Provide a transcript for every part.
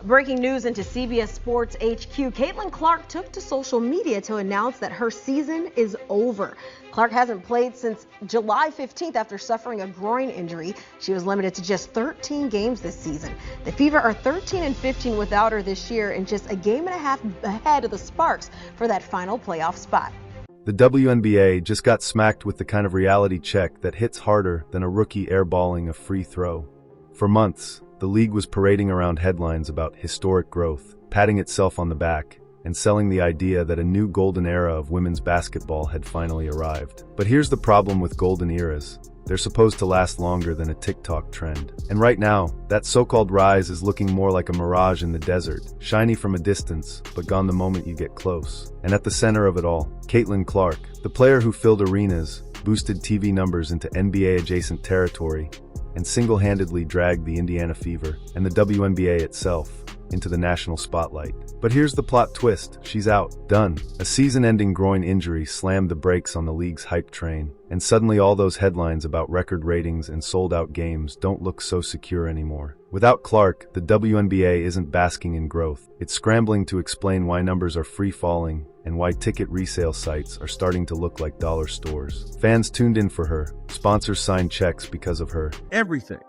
Breaking news into CBS Sports HQ, Caitlin Clark took to social media to announce that her season is over. Clark hasn't played since July 15th after suffering a groin injury. She was limited to just 13 games this season. The Fever are 13-15 without her this year and just a game and a half ahead of the Sparks for that final playoff spot. The WNBA just got smacked with the kind of reality check that hits harder than a rookie airballing a free throw. For months, the league was parading around headlines about historic growth, patting itself on the back, and selling the idea that a new golden era of women's basketball had finally arrived. But here's the problem with golden eras. They're supposed to last longer than a TikTok trend. And right now, that so-called rise is looking more like a mirage in the desert, shiny from a distance, but gone the moment you get close. And at the center of it all, Caitlin Clark, the player who filled arenas, boosted TV numbers into NBA-adjacent territory, and single-handedly dragged the Indiana Fever and the WNBA itself into the national spotlight. But here's the plot twist. She's out. Done. A season-ending groin injury slammed the brakes on the league's hype train, and suddenly all those headlines about record ratings and sold-out games don't look so secure anymore. Without Clark, the WNBA isn't basking in growth. It's scrambling to explain why numbers are free-falling and why ticket resale sites are starting to look like dollar stores. Fans tuned in for her. Sponsors signed checks because of her. Everything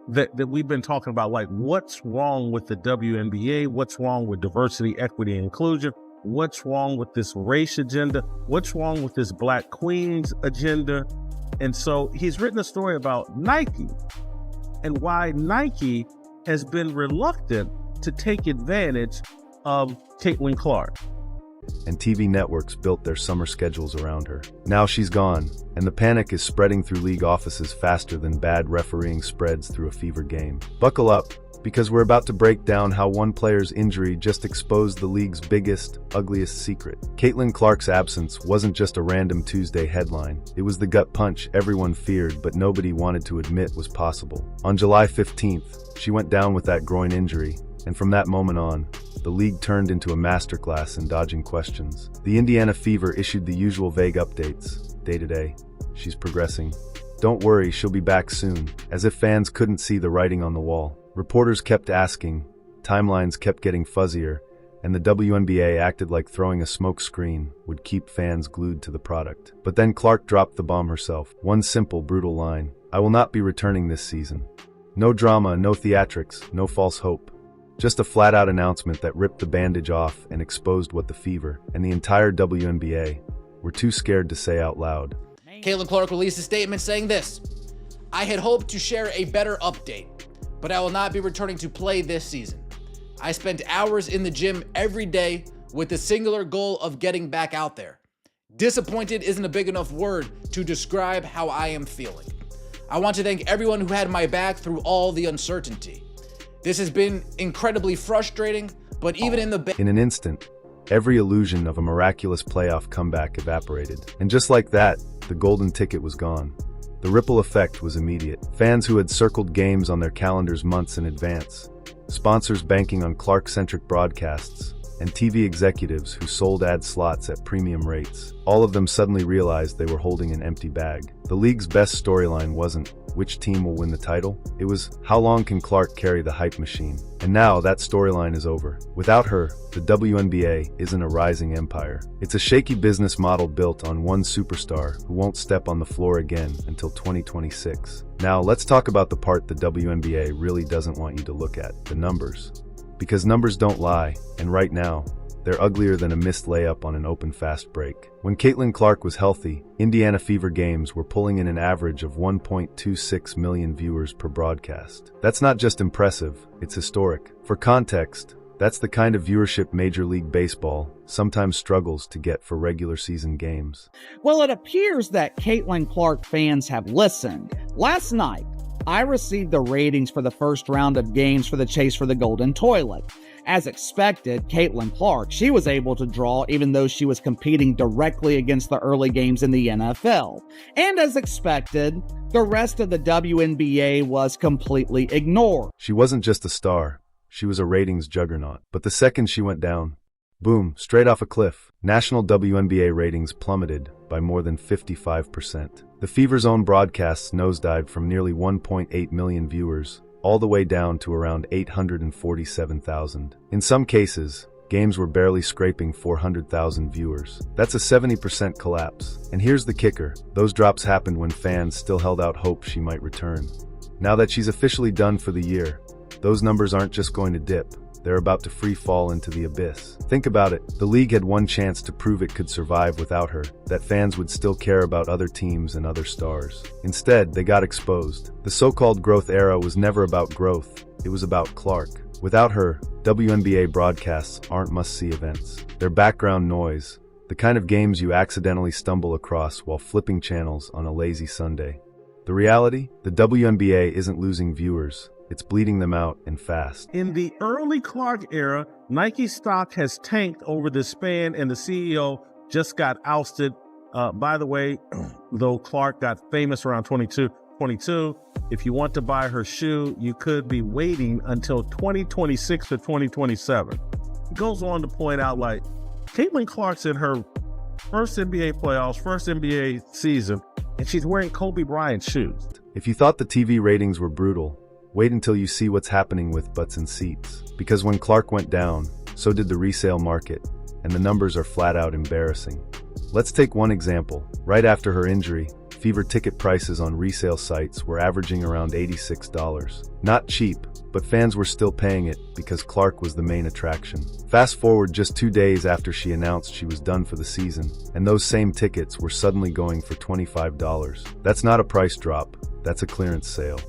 that we've been talking about, like what's wrong with the WNBA, what's wrong with diversity, equity, and inclusion, what's wrong with this race agenda, what's wrong with this Black Queens agenda. And so he's written a story about Nike and why Nike has been reluctant to take advantage of Caitlin Clark. And TV networks built their summer schedules around her. Now she's gone, and the panic is spreading through league offices faster than bad refereeing spreads through a Fever game. Buckle up, because we're about to break down how one player's injury just exposed the league's biggest, ugliest secret. Caitlin Clark's absence wasn't just a random Tuesday headline. It was the gut punch everyone feared but nobody wanted to admit was possible. On July 15th, she went down with that groin injury, and from that moment on, the league turned into a masterclass in dodging questions. The Indiana Fever issued the usual vague updates. Day to day, she's progressing. Don't worry, she'll be back soon. As if fans couldn't see the writing on the wall. Reporters kept asking, timelines kept getting fuzzier, and the WNBA acted like throwing a smoke screen would keep fans glued to the product. But then Clark dropped the bomb herself. One simple, brutal line. I will not be returning this season. No drama, no theatrics, no false hope. Just a flat-out announcement that ripped the bandage off and exposed what the Fever and the entire WNBA were too scared to say out loud. Caitlin Clark released a statement saying this: I had hoped to share a better update, but I will not be returning to play this season. I spent hours in the gym every day with the singular goal of getting back out there. Disappointed isn't a big enough word to describe how I am feeling. I want to thank everyone who had my back through all the uncertainty. This has been incredibly frustrating, but even in an instant, every illusion of a miraculous playoff comeback evaporated. And just like that, the golden ticket was gone. The ripple effect was immediate. Fans who had circled games on their calendars months in advance, sponsors banking on Clark-centric broadcasts, and TV executives who sold ad slots at premium rates. All of them suddenly realized they were holding an empty bag. The league's best storyline wasn't, which team will win the title? It was, how long can Clark carry the hype machine? And now that storyline is over. Without her, the WNBA isn't a rising empire. It's a shaky business model built on one superstar who won't step on the floor again until 2026. Now let's talk about the part the WNBA really doesn't want you to look at, the numbers. Because numbers don't lie, and right now, they're uglier than a missed layup on an open fast break. When Caitlin Clark was healthy, Indiana Fever games were pulling in an average of 1.26 million viewers per broadcast. That's not just impressive, it's historic. For context, that's the kind of viewership Major League Baseball sometimes struggles to get for regular season games. Well, it appears that Caitlin Clark fans have listened. Last night, I received the ratings for the first round of games for the Chase for the Golden Toilet. As expected, Caitlin Clark, she was able to draw even though she was competing directly against the early games in the NFL. And as expected, the rest of the WNBA was completely ignored. She wasn't just a star, she was a ratings juggernaut. But the second she went down, boom, straight off a cliff, national WNBA ratings plummeted by more than 55%. The Fever's own broadcasts nosedived from nearly 1.8 million viewers all the way down to around 847,000. In some cases, games were barely scraping 400,000 viewers. That's a 70% collapse. And here's the kicker. Those drops happened when fans still held out hope she might return. Now that she's officially done for the year, those numbers aren't just going to dip. They're about to free fall into the abyss. Think about it. The league had one chance to prove it could survive without her, that fans would still care about other teams and other stars. Instead, they got exposed. The so-called growth era was never about growth. It was about Clark. Without her, WNBA broadcasts aren't must-see events. They're background noise, the kind of games you accidentally stumble across while flipping channels on a lazy Sunday. The reality? The WNBA isn't losing viewers. It's bleeding them out and fast. In the early Clark era, Nike stock has tanked over the span, and the CEO just got ousted. By the way, though Clark got famous around 22, if you want to buy her shoe, you could be waiting until 2026 to 2027. He goes on to point out, like, Caitlin Clark's in her first NBA playoffs, first NBA season, and she's wearing Kobe Bryant shoes. If you thought the TV ratings were brutal, wait until you see what's happening with butts and seats. Because when Clark went down, so did the resale market, and the numbers are flat out embarrassing. Let's take one example. Right after her injury, Fever ticket prices on resale sites were averaging around $86. Not cheap, but fans were still paying it because Clark was the main attraction. Fast forward just 2 days after she announced she was done for the season, and those same tickets were suddenly going for $25. That's not a price drop, that's a clearance sale.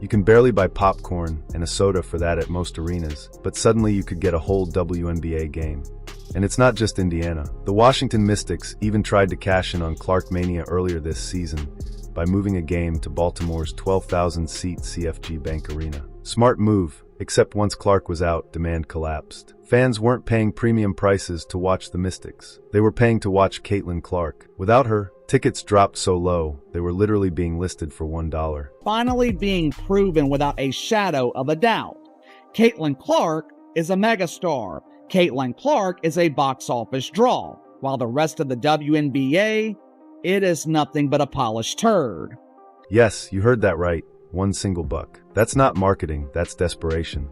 You can barely buy popcorn and a soda for that at most arenas, but suddenly you could get a whole WNBA game. And it's not just Indiana. The Washington Mystics even tried to cash in on Clark Mania earlier this season by moving a game to Baltimore's 12,000-seat CFG Bank Arena. Smart move, except once Clark was out, demand collapsed. Fans weren't paying premium prices to watch the Mystics. They were paying to watch Caitlin Clark. Without her, tickets dropped so low, they were literally being listed for $1. Finally being proven without a shadow of a doubt. Caitlin Clark is a megastar. Caitlin Clark is a box office draw, while the rest of the WNBA, it is nothing but a polished turd. Yes, you heard that right. One single buck. That's not marketing, that's desperation.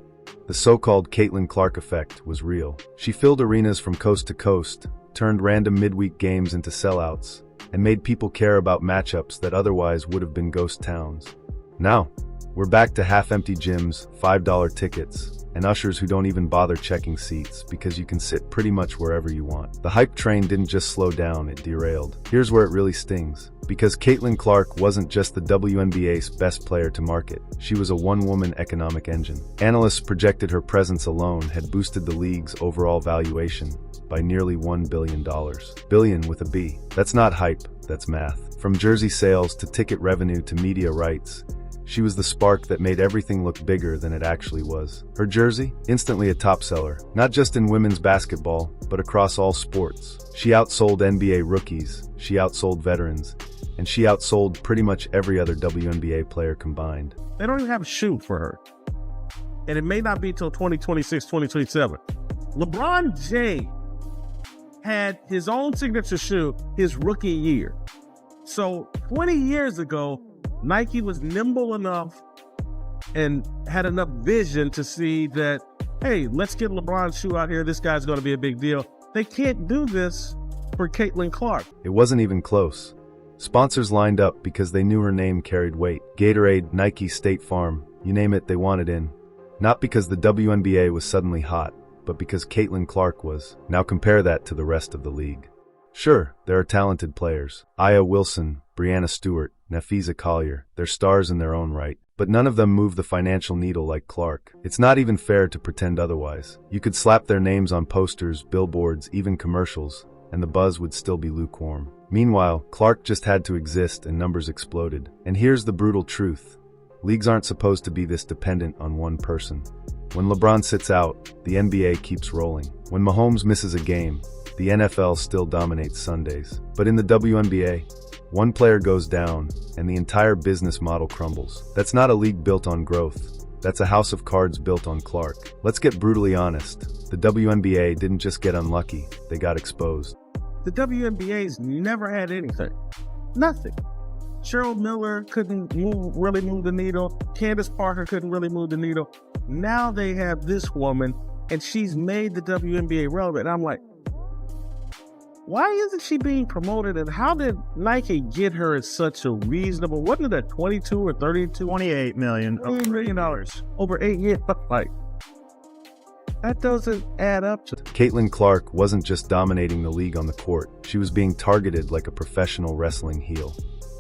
The so-called Caitlin Clark effect was real. She filled arenas from coast to coast, turned random midweek games into sellouts, and made people care about matchups that otherwise would have been ghost towns. Now, we're back to half-empty gyms, $5 tickets, and ushers who don't even bother checking seats because you can sit pretty much wherever you want. The hype train didn't just slow down, it derailed. Here's where it really stings. Because Caitlin Clark wasn't just the WNBA's best player to market, she was a one-woman economic engine. Analysts projected her presence alone had boosted the league's overall valuation by nearly $1 billion. Billion with a B. That's not hype, that's math. From jersey sales to ticket revenue to media rights, she was the spark that made everything look bigger than it actually was. Her jersey? Instantly a top seller. Not just in women's basketball, but across all sports. She outsold NBA rookies, she outsold veterans, and she outsold pretty much every other WNBA player combined. They don't even have a shoe for her. And it may not be till 2026, 2027. LeBron James had his own signature shoe his rookie year. So 20 years ago, Nike was nimble enough and had enough vision to see that, hey, let's get LeBron's shoe out here. This guy's going to be a big deal. They can't do this for Caitlin Clark. It wasn't even close. Sponsors lined up because they knew her name carried weight. Gatorade, Nike, State Farm, you name it, they wanted in. Not because the WNBA was suddenly hot, but because Caitlin Clark was. Now compare that to the rest of the league. Sure, there are talented players. Aya Wilson, Brianna Stewart, Nafisa Collier. They're stars in their own right. But none of them move the financial needle like Clark. It's not even fair to pretend otherwise. You could slap their names on posters, billboards, even commercials, and the buzz would still be lukewarm. Meanwhile, Clark just had to exist and numbers exploded. And here's the brutal truth. Leagues aren't supposed to be this dependent on one person. When LeBron sits out, the NBA keeps rolling. When Mahomes misses a game, the NFL still dominates Sundays. But in the WNBA, one player goes down, and the entire business model crumbles. That's not a league built on growth. That's a house of cards built on Clark. Let's get brutally honest. The WNBA didn't just get unlucky, they got exposed. The WNBA's never had anything. Nothing. Cheryl Miller couldn't really move the needle. Candace Parker couldn't really move the needle. Now they have this woman, and she's made the WNBA relevant. And I'm like, why isn't she being promoted? And how did Nike get her at such a reasonable, wasn't it at 22 or 32? $28 million. $1 million over 8 years. Like, that doesn't add up to. Caitlin Clark wasn't just dominating the league on the court. She was being targeted like a professional wrestling heel.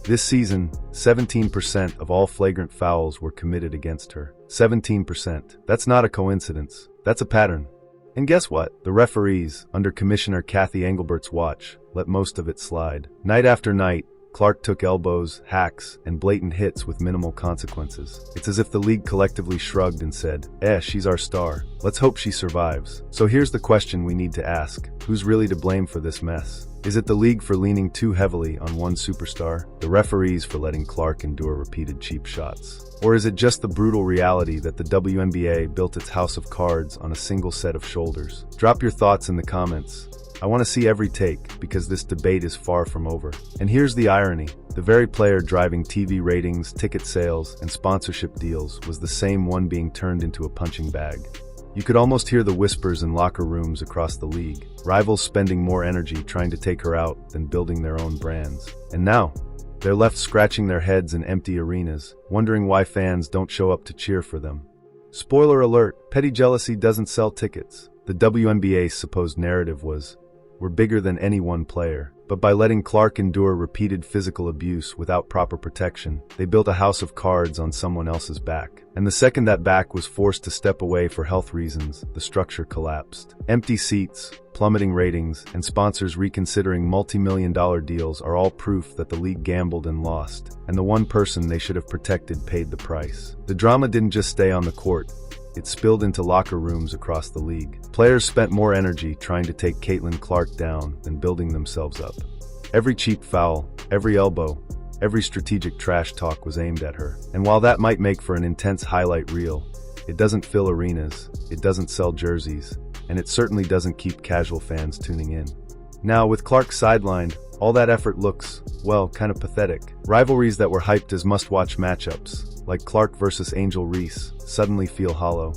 This season, 17% of all flagrant fouls were committed against her. 17%. That's not a coincidence. That's a pattern. And guess what? The referees, under Commissioner Kathy Engelbert's watch, let most of it slide. Night after night, Clark took elbows, hacks, and blatant hits with minimal consequences. It's as if the league collectively shrugged and said, she's our star. Let's hope she survives. So here's the question we need to ask. Who's really to blame for this mess? Is it the league for leaning too heavily on one superstar? The referees for letting Clark endure repeated cheap shots? Or is it just the brutal reality that the WNBA built its house of cards on a single set of shoulders? Drop your thoughts in the comments. I want to see every take, because this debate is far from over. And here's the irony. The very player driving TV ratings, ticket sales, and sponsorship deals was the same one being turned into a punching bag. You could almost hear the whispers in locker rooms across the league, rivals spending more energy trying to take her out than building their own brands. And now, they're left scratching their heads in empty arenas, wondering why fans don't show up to cheer for them. Spoiler alert, petty jealousy doesn't sell tickets. The WNBA's supposed narrative was, we're bigger than any one player. But by letting Clark endure repeated physical abuse without proper protection, they built a house of cards on someone else's back. And the second that back was forced to step away for health reasons, the structure collapsed. Empty seats, plummeting ratings, and sponsors reconsidering multi-million-dollar deals are all proof that the league gambled and lost, and the one person they should have protected paid the price. The drama didn't just stay on the court. It spilled into locker rooms across the league. Players spent more energy trying to take Caitlin Clark down than building themselves up. Every cheap foul, every elbow, every strategic trash talk was aimed at her. And while that might make for an intense highlight reel, it doesn't fill arenas, it doesn't sell jerseys, and it certainly doesn't keep casual fans tuning in. Now, with Clark sidelined, all that effort looks, well, kind of pathetic. Rivalries that were hyped as must-watch matchups, like Clark versus Angel Reese, suddenly feel hollow.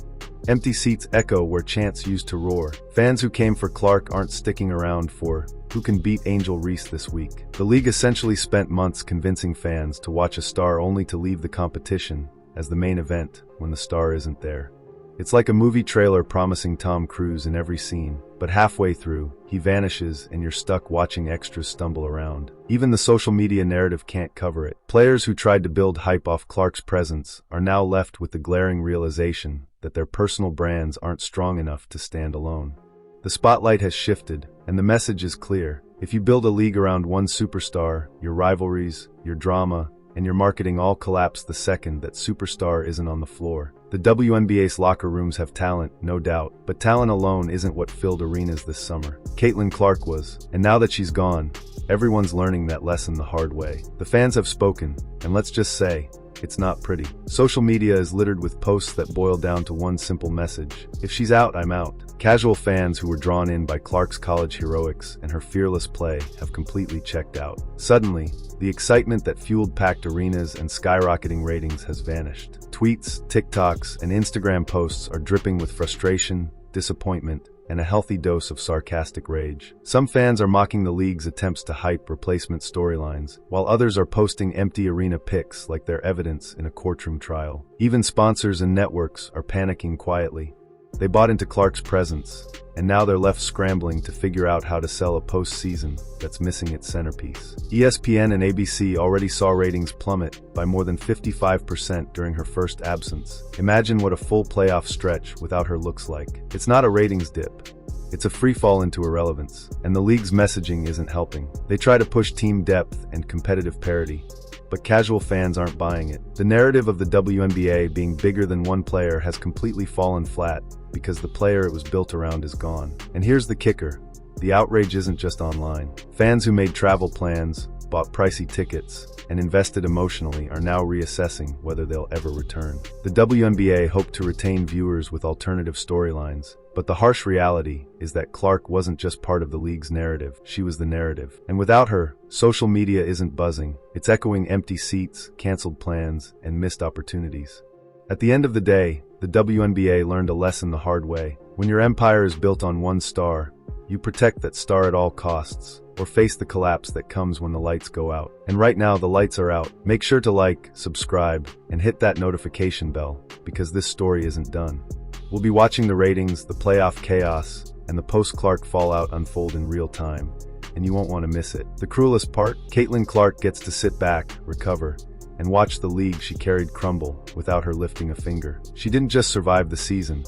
Empty seats echo where chants used to roar. Fans who came for Clark aren't sticking around for who can beat Angel Reese this week. The league essentially spent months convincing fans to watch a star only to leave the competition as the main event when the star isn't there. It's like a movie trailer promising Tom Cruise in every scene, but halfway through, he vanishes and you're stuck watching extras stumble around. Even the social media narrative can't cover it. Players who tried to build hype off Clark's presence are now left with the glaring realization that their personal brands aren't strong enough to stand alone. The spotlight has shifted, and the message is clear. If you build a league around one superstar, your rivalries, your drama, and your marketing all collapse the second that superstar isn't on the floor. The WNBA's locker rooms have talent, no doubt, but talent alone isn't what filled arenas this summer. Caitlin Clark was, and now that she's gone, everyone's learning that lesson the hard way. The fans have spoken, and let's just say, it's not pretty. Social media is littered with posts that boil down to one simple message. If she's out, I'm out. Casual fans who were drawn in by Clark's college heroics and her fearless play have completely checked out. Suddenly, the excitement that fueled packed arenas and skyrocketing ratings has vanished. Tweets, TikToks, and Instagram posts are dripping with frustration, disappointment, and a healthy dose of sarcastic rage. Some fans are mocking the league's attempts to hype replacement storylines, while others are posting empty arena pics like they're evidence in a courtroom trial. Even sponsors and networks are panicking quietly. They bought into Clark's presence, and now they're left scrambling to figure out how to sell a postseason that's missing its centerpiece. ESPN and ABC already saw ratings plummet by more than 55% during her first absence. Imagine what a full playoff stretch without her looks like. It's not a ratings dip. It's a freefall into irrelevance, and the league's messaging isn't helping. They try to push team depth and competitive parity, but casual fans aren't buying it. The narrative of the WNBA being bigger than one player has completely fallen flat because the player it was built around is gone. And here's the kicker. The outrage isn't just online. Fans who made travel plans, bought pricey tickets, and invested emotionally are now reassessing whether they'll ever return. The WNBA hoped to retain viewers with alternative storylines, But the harsh reality is that Clark wasn't just part of the league's narrative, she was the narrative. And without her, social media isn't buzzing. It's echoing empty seats, canceled plans, and missed opportunities. At the end of the day, the WNBA learned a lesson the hard way. When your empire is built on one star, you protect that star at all costs, or face the collapse that comes when the lights go out. And right now, the lights are out. Make sure to like, subscribe, and hit that notification bell, because this story isn't done. We'll be watching the ratings, the playoff chaos, and the post-Clark fallout unfold in real time, and you won't want to miss it. The cruelest part, Caitlin Clark gets to sit back, recover, and watch the league she carried crumble without her lifting a finger. She didn't just survive the season,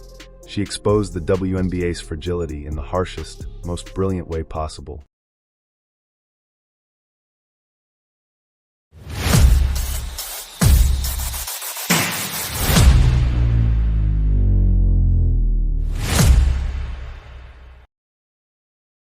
she exposed the WNBA's fragility in the harshest, most brilliant way possible.